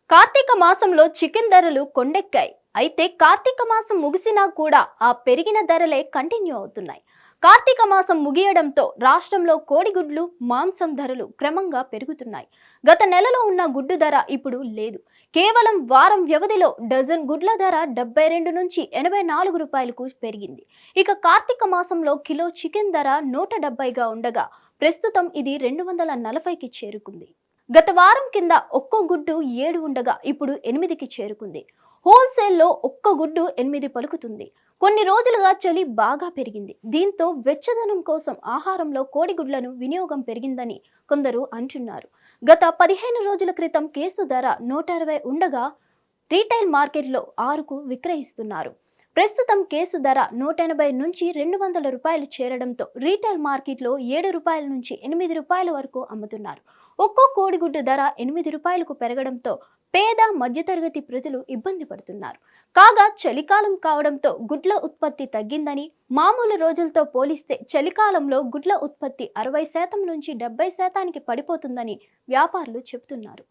కార్తీక మాసంలో చికెన్ ధరలు కొండెక్కాయి. అయితే కార్తీక మాసం ముగిసినా కూడా ఆ పెరిగిన ధరలే కంటిన్యూ అవుతున్నాయి. కార్తీక మాసం ముగియడంతో రాష్ట్రంలో కోడిగుడ్లు, మాంసం ధరలు క్రమంగా పెరుగుతున్నాయి. గత నెలలో ఉన్న గుడ్డు ధర ఇప్పుడు లేదు. కేవలం వారం వ్యవధిలో డజన్ గుడ్ల ధర 72 నుంచి 84 రూపాయలకు పెరిగింది. ఇక కార్తీక మాసంలో కిలో చికెన్ ధర 170గా ఉండగా ప్రస్తుతం ఇది 240కి చేరుకుంది. గత వారం కింద ఒక్కో గుడ్డు 7 ఉండగా ఇప్పుడు 8కి చేరుకుంది. హోల్సేల్లో ఒక్క గుడ్డు 8 పలుకుతుంది. కొన్ని రోజులుగా చలి బాగా పెరిగింది. దీంతో వెచ్చదనం కోసం ఆహారంలో కోడిగుడ్లను వినియోగం పెరిగిందని కొందరు అంటున్నారు. గత 15 రోజుల క్రితం కేసు ధర 160 ఉండగా రీటైల్ మార్కెట్లో 6కు విక్రయిస్తున్నారు. ప్రస్తుతం కేసు ధర 180 నుంచి 200 రూపాయలు చేరడంతో రీటైల్ మార్కెట్లో 7 రూపాయల నుంచి 8 రూపాయల వరకు అమ్ముతున్నారు. ఒక్కో కోడిగుడ్డు ధర 8 రూపాయలకు పెరగడంతో పేద మధ్యతరగతి ప్రజలు ఇబ్బంది పడుతున్నారు. కాగా చలికాలం కావడంతో గుడ్ల ఉత్పత్తి తగ్గిందని, మామూలు రోజులతో పోలిస్తే చలికాలంలో గుడ్ల ఉత్పత్తి 60% నుంచి 70%కి పడిపోతుందని వ్యాపారులు చెబుతున్నారు.